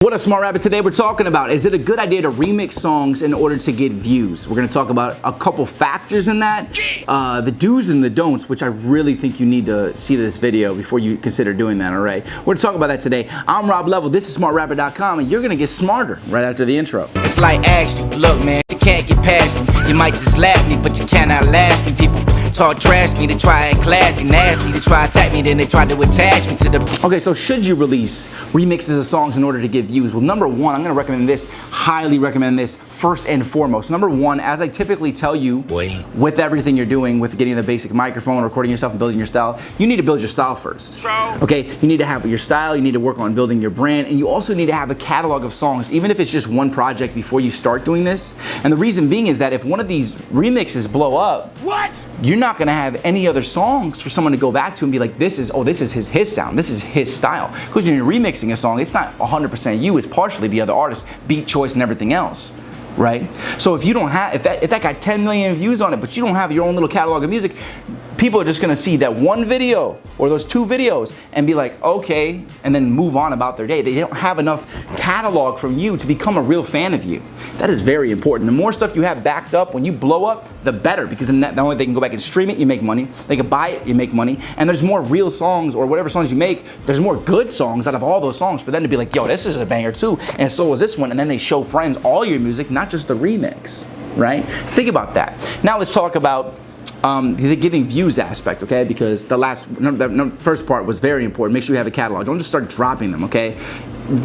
What up, Smart Rabbit? Today we're talking about, is it a good idea to remix songs in order to get views? We're gonna talk about a couple factors in that, the do's and the don'ts, which I really think you need to see this video before you consider doing that, all right? We're gonna talk about that today. I'm Rob Level, this is SmartRabbit.com, and you're gonna get smarter right after the intro. It's like action, look man, you can't get past me. You might just laugh me, but you cannot last me. People talk trash me to try and classy, nasty to try to attack me, then they try to attach me to the... Okay, so should you release remixes of songs in order to get views? Well, number one, I'm gonna recommend this, highly recommend this first and foremost. Number one, as I typically tell you, with everything you're doing, with getting the basic microphone, recording yourself and building your style, you need to build your style first. Okay, you need to have your style, you need to work on building your brand, and you also need to have a catalog of songs, even if it's just one project before you start doing this. And the reason being is that if one of these remixes blow up, you're not gonna have any other songs for someone to go back to and be like, this is his sound, this is his style. Because when you're remixing a song, it's not 100% you, it's partially the other artist, beat choice and everything else, right? So if you don't have, if that got 10 million views on it, but you don't have your own little catalog of music, people are just gonna see that one video or those two videos and be like, okay, and then move on about their day. They don't have enough catalog from you to become a real fan of you. That is very important. The more stuff you have backed up when you blow up, the better, because then not only they can go back and stream it, you make money, they can buy it, you make money, and there's more real songs or whatever songs you make, there's more good songs out of all those songs for them to be like, yo, this is a banger too, and so is this one, and then they show friends all your music, not just the remix, right? Think about that. Now let's talk about the getting views aspect, okay? Because the first part was very important. Make sure you have a catalog. Don't just start dropping them, okay?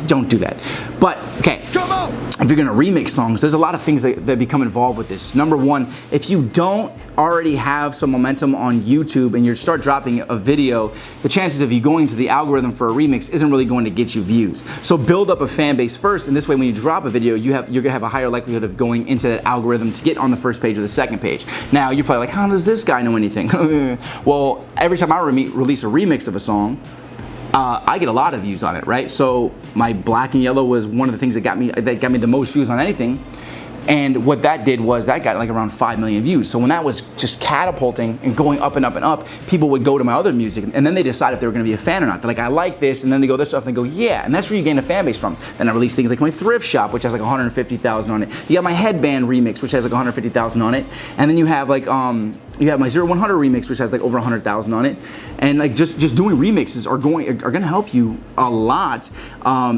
Don't do that. But, okay, if you're gonna remix songs, there's a lot of things that become involved with this. Number one, if you don't already have some momentum on YouTube and you start dropping a video, the chances of you going to the algorithm for a remix isn't really going to get you views. So build up a fan base first, and this way when you drop a video, you're gonna have a higher likelihood of going into that algorithm to get on the first page or the second page. Now, you're probably like, how does this guy know anything? Well, every time I release a remix of a song, I get a lot of views on it, right? So my Black and Yellow was one of the things that got me the most views on anything. And what that did was that got like around 5 million views. So when that was just catapulting and going up and up and up, people would go to my other music and then they decide if they were gonna be a fan or not. They're like, I like this, and then they go this stuff and they go, yeah, and that's where you gain a fan base from. Then I release things like my Thrift Shop, which has like 150,000 on it. You got my Headband remix, which has like 150,000 on it. And then you have like, you have my 0100 remix, which has like over 100,000 on it. And like just doing remixes are gonna help you a lot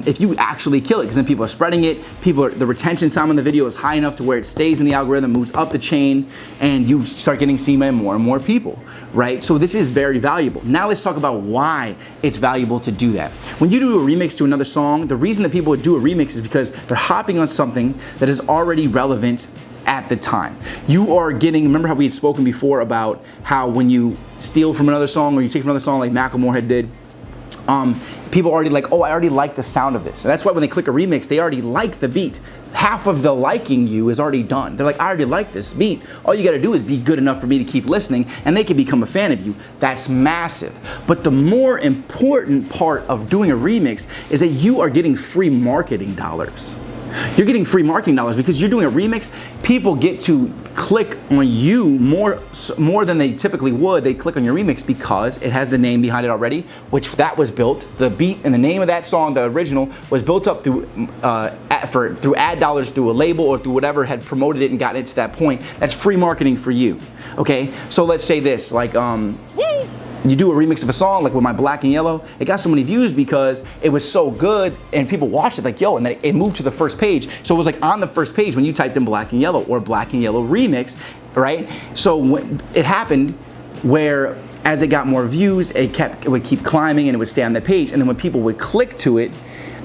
if you actually kill it, because then people are spreading it, the retention time on the video is high enough to where it stays in the algorithm, moves up the chain, and you start getting seen by more and more people, right? So this is very valuable. Now let's talk about why it's valuable to do that. When you do a remix to another song, the reason that people would do a remix is because they're hopping on something that is already relevant at the time. You are getting, remember how we had spoken before about how when you steal from another song or you take from another song like Macklemore had did, people already like, oh, I already like the sound of this. So that's why when they click a remix, they already like the beat. Half of the liking you is already done. They're like, I already like this beat. All you gotta do is be good enough for me to keep listening, and they can become a fan of you. That's massive. But the more important part of doing a remix is that you are getting free marketing dollars. You're getting free marketing dollars because you're doing a remix. People get to click on you more than they typically would. They click on your remix because it has the name behind it already, which that was built. The beat and the name of that song, the original, was built up through ad dollars, through a label or through whatever had promoted it and gotten it to that point. That's free marketing for you. Okay, so let's say this, like you do a remix of a song, like with my Black and Yellow, it got so many views because it was so good and people watched it like, yo, and then it moved to the first page. So it was like on the first page when you typed in Black and Yellow or Black and Yellow remix, right? So it happened where as it got more views, it would keep climbing and it would stay on the page. And then when people would click to it,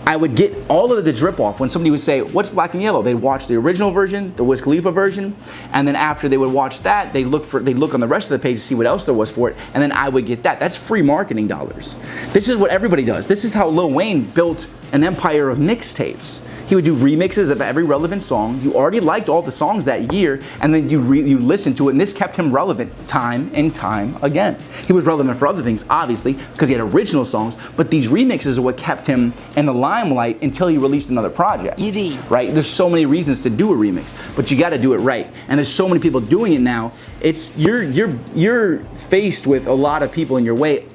I would get all of the drip off. When somebody would say, what's Black and Yellow? They'd watch the original version, the Wiz Khalifa version, and then after they would watch that, they'd look on the rest of the page to see what else there was for it, and then I would get that. That's free marketing dollars. This is what everybody does. This is how Lil Wayne built an empire of mixtapes. He would do remixes of every relevant song. You already liked all the songs that year, and then you listened to it, and this kept him relevant time and time again. He was relevant for other things, obviously, because he had original songs, but these remixes are what kept him in the limelight until he released another project. Right? There's so many reasons to do a remix, but you gotta do it right. And there's so many people doing it now. You're faced with a lot of people in your way,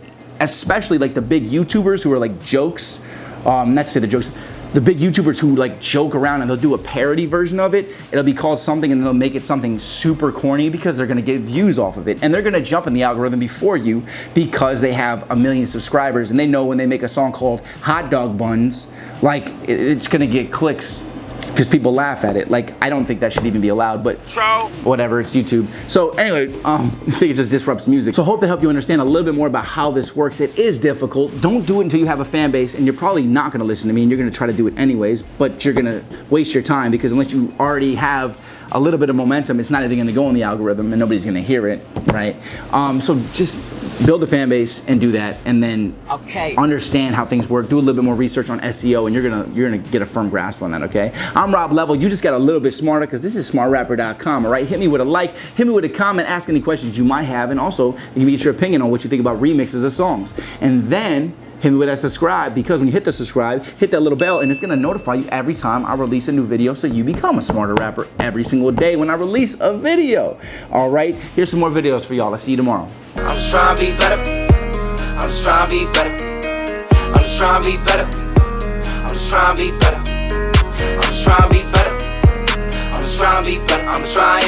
especially like the big YouTubers who are like jokes. Not to say the jokes. the big YouTubers who like joke around and they'll do a parody version of it. It'll be called something and they'll make it something super corny because they're gonna get views off of it. And they're gonna jump in the algorithm before you because they have 1 million subscribers and they know when they make a song called Hot Dog Buns, like it's gonna get clicks because people laugh at it. Like, I don't think that should even be allowed, but whatever, it's YouTube. So anyway, I think it just disrupts music. So I hope that helped you understand a little bit more about how this works. It is difficult. Don't do it until you have a fan base, and you're probably not gonna listen to me, and you're gonna try to do it anyways, but you're gonna waste your time because unless you already have a little bit of momentum, it's not even gonna go in the algorithm and nobody's gonna hear it, right? So just build a fan base and do that, and then understand how things work. Do a little bit more research on SEO, and you're gonna get a firm grasp on that, okay? I'm Rob Level. You just got a little bit smarter because this is smartrapper.com, all right? Hit me with a like, hit me with a comment, ask any questions you might have, and also give me your opinion on what you think about remixes of songs. And then hit me with that subscribe, because when you hit the subscribe, hit that little bell and it's gonna notify you every time I release a new video so you become a smarter rapper every single day when I release a video. All right, here's some more videos for y'all. I'll see you tomorrow. I'm just trying to be better. I'm just trying to be better. I'm just trying to be better. I'm just trying to be better. I'm just trying to be better. I'm just trying to be better. I'm just trying.